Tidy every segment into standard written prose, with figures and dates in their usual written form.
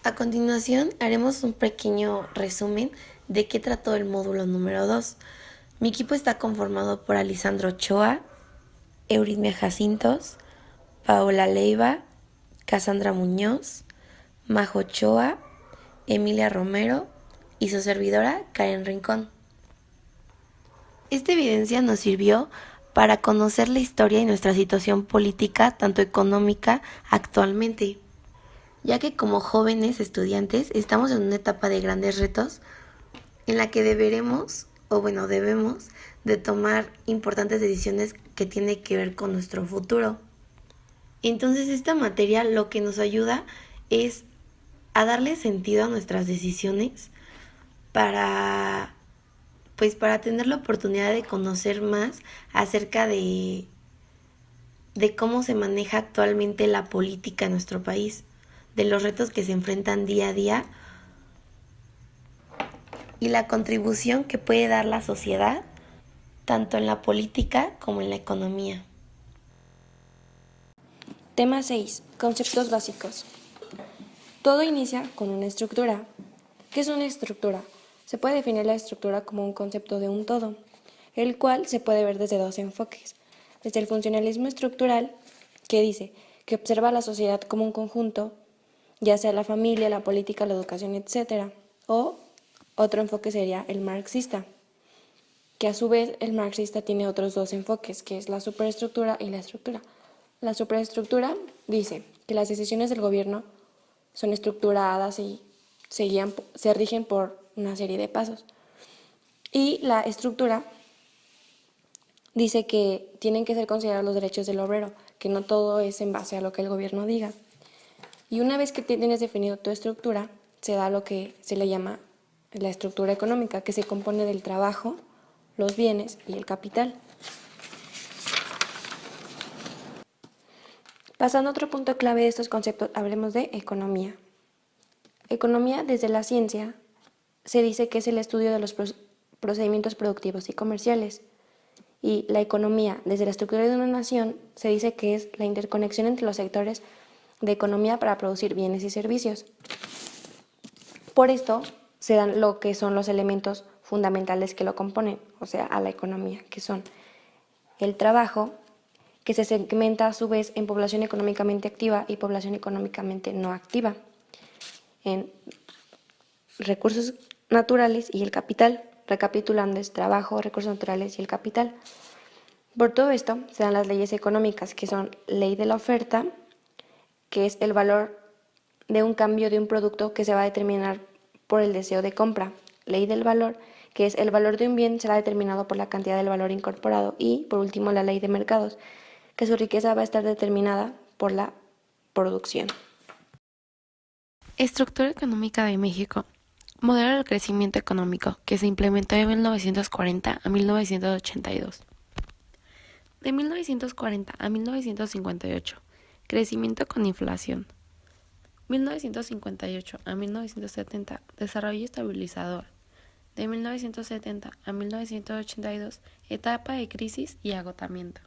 A continuación, haremos un pequeño resumen de qué trató el módulo número 2. Mi equipo está conformado por Alisandro Ochoa, Euritmia Jacintos, Paola Leiva, Cassandra Muñoz, Majo Ochoa, Emilia Romero y su servidora Karen Rincón. Esta evidencia nos sirvió para conocer la historia y nuestra situación política, tanto económica, actualmente, ya que como jóvenes estudiantes estamos en una etapa de grandes retos en la que debemos de tomar importantes decisiones que tienen que ver con nuestro futuro. Entonces esta materia lo que nos ayuda es a darle sentido a nuestras decisiones para para tener la oportunidad de conocer más acerca de cómo se maneja actualmente la política en nuestro país, de los retos que se enfrentan día a día y la contribución que puede dar la sociedad tanto en la política como en la economía. Tema 6. Conceptos básicos. Todo inicia con una estructura. ¿Qué es una estructura? Se puede definir la estructura como un concepto de un todo, el cual se puede ver desde dos enfoques. Desde el funcionalismo estructural, que dice que observa a la sociedad como un conjunto, ya sea la familia, la política, la educación, etc. O otro enfoque sería el marxista, que a su vez el marxista tiene otros dos enfoques, que es la superestructura y la estructura. La superestructura dice que las decisiones del gobierno son estructuradas y se rigen por una serie de pasos. Y la estructura dice que tienen que ser considerados los derechos del obrero, que no todo es en base a lo que el gobierno diga. Y una vez que tienes definido tu estructura, se da lo que se le llama la estructura económica, que se compone del trabajo, los bienes y el capital. Pasando a otro punto clave de estos conceptos, hablemos de economía. Economía, desde la ciencia, se dice que es el estudio de los procedimientos productivos y comerciales. Y la economía, desde la estructura de una nación, se dice que es la interconexión entre los sectores de economía para producir bienes y servicios. Por esto se dan lo que son los elementos fundamentales que lo componen, o sea, a la economía, que son el trabajo, que se segmenta a su vez en población económicamente activa y población económicamente no activa, en recursos naturales y el capital, recapitulando es trabajo, recursos naturales y el capital. Por todo esto se dan las leyes económicas, que son ley de la oferta, que es el valor de un cambio de un producto que se va a determinar por el deseo de compra, ley del valor, que es el valor de un bien será determinado por la cantidad del valor incorporado, y por último la ley de mercados, que su riqueza va a estar determinada por la producción. Estructura económica de México. Modelo del crecimiento económico que se implementó de 1940 a 1982. De 1940 a 1958, crecimiento con inflación. 1958 a 1970, desarrollo estabilizador. De 1970 a 1982, etapa de crisis y agotamiento.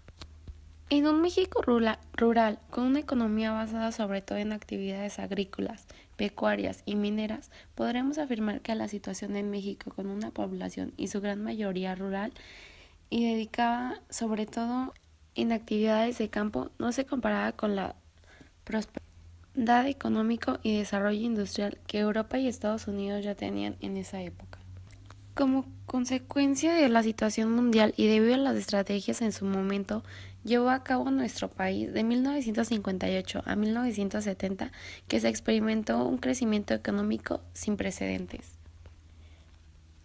En un México rural, con una economía basada sobre todo en actividades agrícolas, pecuarias y mineras, podremos afirmar que la situación en México, con una población y su gran mayoría rural y dedicada sobre todo en actividades de campo, no se comparaba con la prosperidad económico y desarrollo industrial que Europa y Estados Unidos ya tenían en esa época. Como consecuencia de la situación mundial y debido a las estrategias en su momento, llevó a cabo nuestro país de 1958 a 1970, que se experimentó un crecimiento económico sin precedentes.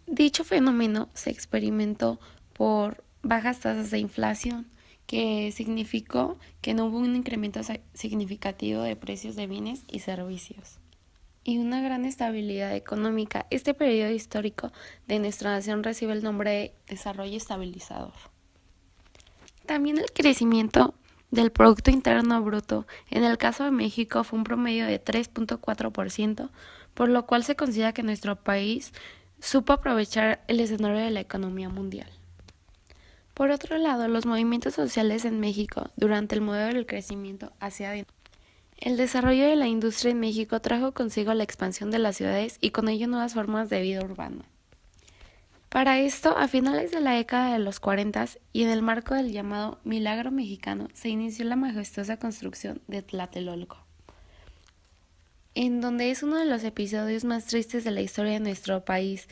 Dicho fenómeno se experimentó por bajas tasas de inflación, que significó que no hubo un incremento significativo de precios de bienes y servicios, y una gran estabilidad económica. Este periodo histórico de nuestra nación recibe el nombre de desarrollo estabilizador. También el crecimiento del Producto Interno Bruto en el caso de México fue un promedio de 3.4%, por lo cual se considera que nuestro país supo aprovechar el escenario de la economía mundial. Por otro lado, los movimientos sociales en México durante el modelo del crecimiento hacia adentro El desarrollo de la industria en México trajo consigo la expansión de las ciudades y con ello nuevas formas de vida urbana. Para esto, a finales de la década de los 40 y en el marco del llamado Milagro Mexicano, se inició la majestuosa construcción de Tlatelolco, en donde es uno de los episodios más tristes de la historia de nuestro país.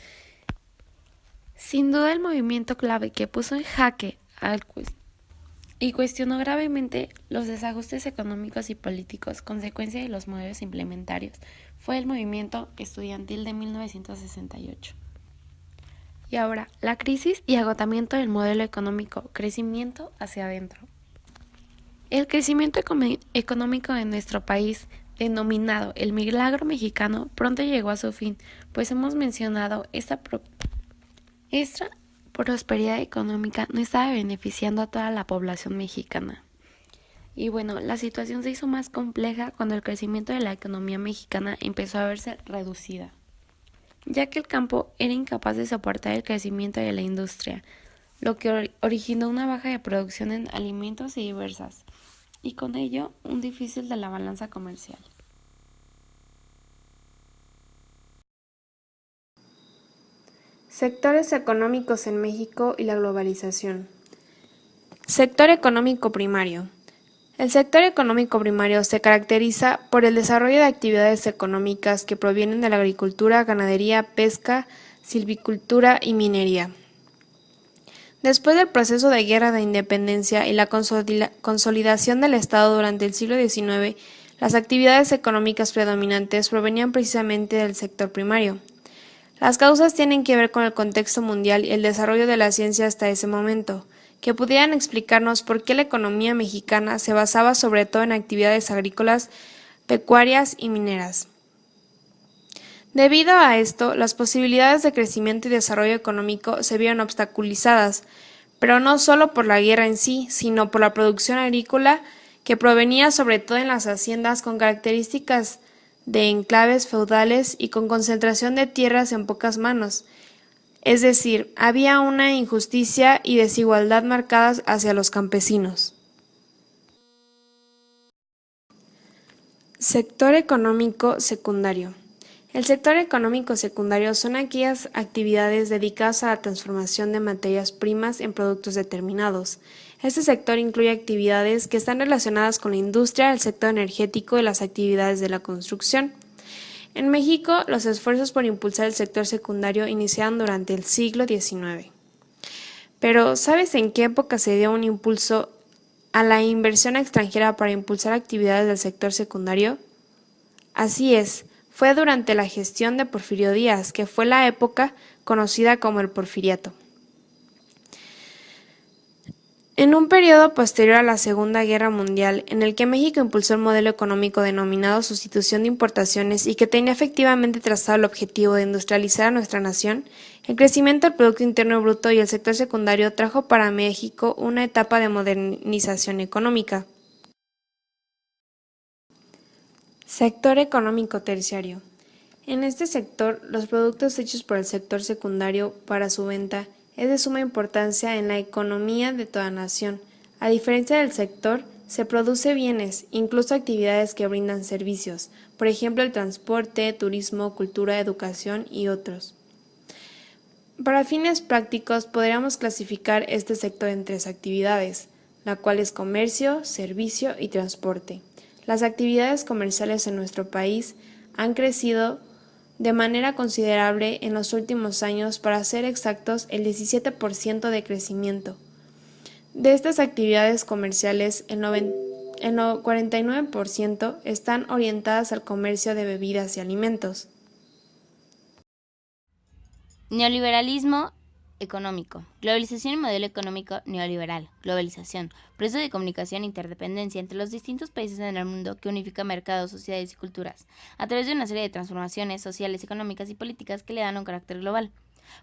Sin duda el movimiento clave que puso en jaque y cuestionó gravemente los desajustes económicos y políticos consecuencia de los modelos implementarios fue el movimiento estudiantil de 1968. Y ahora, la crisis y agotamiento del modelo económico, crecimiento hacia adentro. El crecimiento económico de nuestro país, denominado el milagro mexicano, pronto llegó a su fin, pues hemos mencionado esta prosperidad económica no estaba beneficiando a toda la población mexicana. Y bueno, la situación se hizo más compleja cuando el crecimiento de la economía mexicana empezó a verse reducida, ya que el campo era incapaz de soportar el crecimiento de la industria, lo que originó una baja de producción en alimentos y diversas, y con ello un déficit de la balanza comercial. Sectores económicos en México y la globalización. Sector económico primario. El sector económico primario se caracteriza por el desarrollo de actividades económicas que provienen de la agricultura, ganadería, pesca, silvicultura y minería. Después del proceso de guerra de independencia y la consolidación del Estado durante el siglo XIX, las actividades económicas predominantes provenían precisamente del sector primario. Las causas tienen que ver con el contexto mundial y el desarrollo de la ciencia hasta ese momento, que pudieran explicarnos por qué la economía mexicana se basaba sobre todo en actividades agrícolas, pecuarias y mineras. Debido a esto, las posibilidades de crecimiento y desarrollo económico se vieron obstaculizadas, pero no solo por la guerra en sí, sino por la producción agrícola que provenía sobre todo en las haciendas con características de enclaves feudales y con concentración de tierras en pocas manos. Es decir, había una injusticia y desigualdad marcadas hacia los campesinos. Sector económico secundario. El sector económico secundario son aquellas actividades dedicadas a la transformación de materias primas en productos determinados. Este sector incluye actividades que están relacionadas con la industria, el sector energético y las actividades de la construcción. En México, los esfuerzos por impulsar el sector secundario iniciaron durante el siglo XIX. Pero, ¿sabes en qué época se dio un impulso a la inversión extranjera para impulsar actividades del sector secundario? Así es, fue durante la gestión de Porfirio Díaz, que fue la época conocida como el Porfiriato. En un periodo posterior a la Segunda Guerra Mundial, en el que México impulsó el modelo económico denominado sustitución de importaciones y que tenía efectivamente trazado el objetivo de industrializar a nuestra nación, el crecimiento del Producto Interno Bruto y el sector secundario trajo para México una etapa de modernización económica. Sector económico terciario. En este sector, los productos hechos por el sector secundario para su venta es de suma importancia en la economía de toda nación. A diferencia del sector, se produce bienes, incluso actividades que brindan servicios, por ejemplo el transporte, turismo, cultura, educación y otros. Para fines prácticos podríamos clasificar este sector en tres actividades, la cual es comercio, servicio y transporte. Las actividades comerciales en nuestro país han crecido de manera considerable en los últimos años, para ser exactos, el 17% de crecimiento. De estas actividades comerciales, el 49% están orientadas al comercio de bebidas y alimentos. Neoliberalismo económico. Globalización y modelo económico neoliberal. Globalización. Proceso de comunicación e interdependencia entre los distintos países en el mundo que unifica mercados, sociedades y culturas, a través de una serie de transformaciones sociales, económicas y políticas que le dan un carácter global.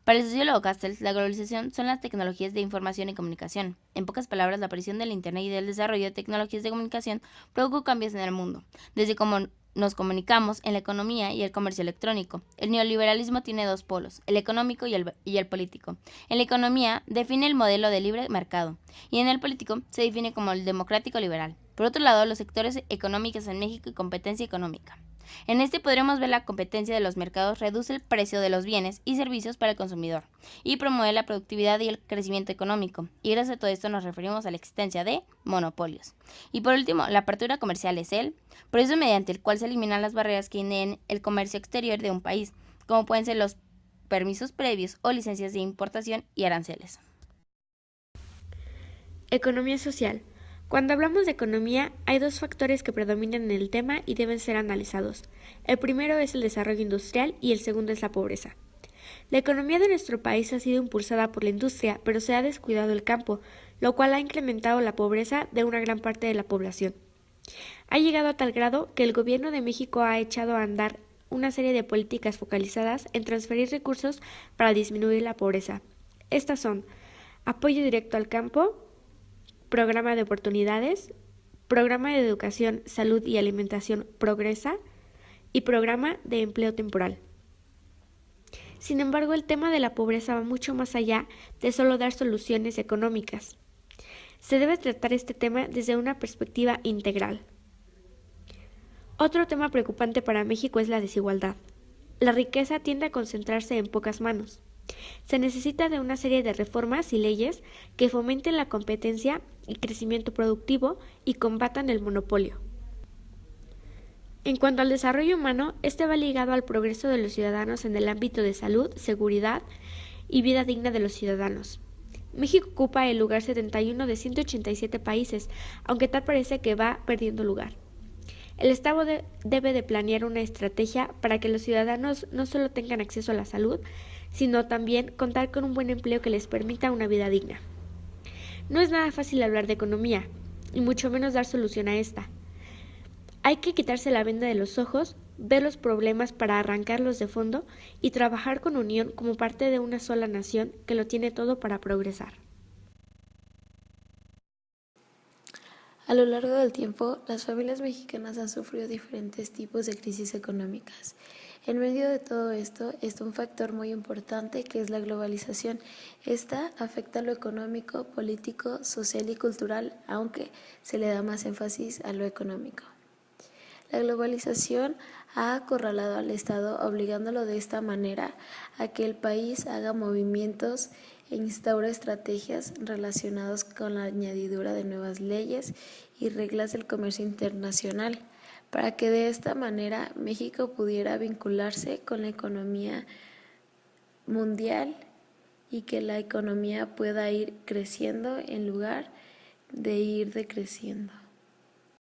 Para el sociólogo Castells, la globalización son las tecnologías de información y comunicación. En pocas palabras, la aparición del Internet y del desarrollo de tecnologías de comunicación produjo cambios en el mundo, desde cómo nos comunicamos en la economía y el comercio electrónico. El neoliberalismo tiene dos polos, el económico y el político. En la economía define el modelo de libre mercado y en el político se define como el democrático liberal. Por otro lado, los sectores económicos en México y competencia económica. En este podremos ver la competencia de los mercados reduce el precio de los bienes y servicios para el consumidor y promueve la productividad y el crecimiento económico. Y gracias a todo esto nos referimos a la existencia de monopolios. Y por último, la apertura comercial es el proceso mediante el cual se eliminan las barreras que tienen el comercio exterior de un país, como pueden ser los permisos previos o licencias de importación y aranceles. Economía social. Cuando hablamos de economía, hay dos factores que predominan en el tema y deben ser analizados. El primero es el desarrollo industrial y el segundo es la pobreza. La economía de nuestro país ha sido impulsada por la industria, pero se ha descuidado el campo, lo cual ha incrementado la pobreza de una gran parte de la población. Ha llegado a tal grado que el gobierno de México ha echado a andar una serie de políticas focalizadas en transferir recursos para disminuir la pobreza. Estas son apoyo directo al campo, programa de oportunidades, programa de educación, salud y alimentación Progresa y programa de empleo temporal. Sin embargo, el tema de la pobreza va mucho más allá de solo dar soluciones económicas. Se debe tratar este tema desde una perspectiva integral. Otro tema preocupante para México es la desigualdad. La riqueza tiende a concentrarse en pocas manos. Se necesita de una serie de reformas y leyes que fomenten la competencia y crecimiento productivo y combatan el monopolio. En cuanto al desarrollo humano, este va ligado al progreso de los ciudadanos en el ámbito de salud, seguridad y vida digna de los ciudadanos. México ocupa el lugar 71 de 187 países, aunque tal parece que va perdiendo lugar. El Estado debe de planear una estrategia para que los ciudadanos no solo tengan acceso a la salud, sino también contar con un buen empleo que les permita una vida digna. No es nada fácil hablar de economía, y mucho menos dar solución a esta. Hay que quitarse la venda de los ojos, ver los problemas para arrancarlos de fondo y trabajar con unión como parte de una sola nación que lo tiene todo para progresar. A lo largo del tiempo, las familias mexicanas han sufrido diferentes tipos de crisis económicas. En medio de todo esto está un factor muy importante que es la globalización. Esta afecta a lo económico, político, social y cultural, aunque se le da más énfasis a lo económico. La globalización ha acorralado al Estado, obligándolo de esta manera a que el país haga movimientos e instaure estrategias relacionadas con la añadidura de nuevas leyes y reglas del comercio internacional, para que de esta manera México pudiera vincularse con la economía mundial y que la economía pueda ir creciendo en lugar de ir decreciendo.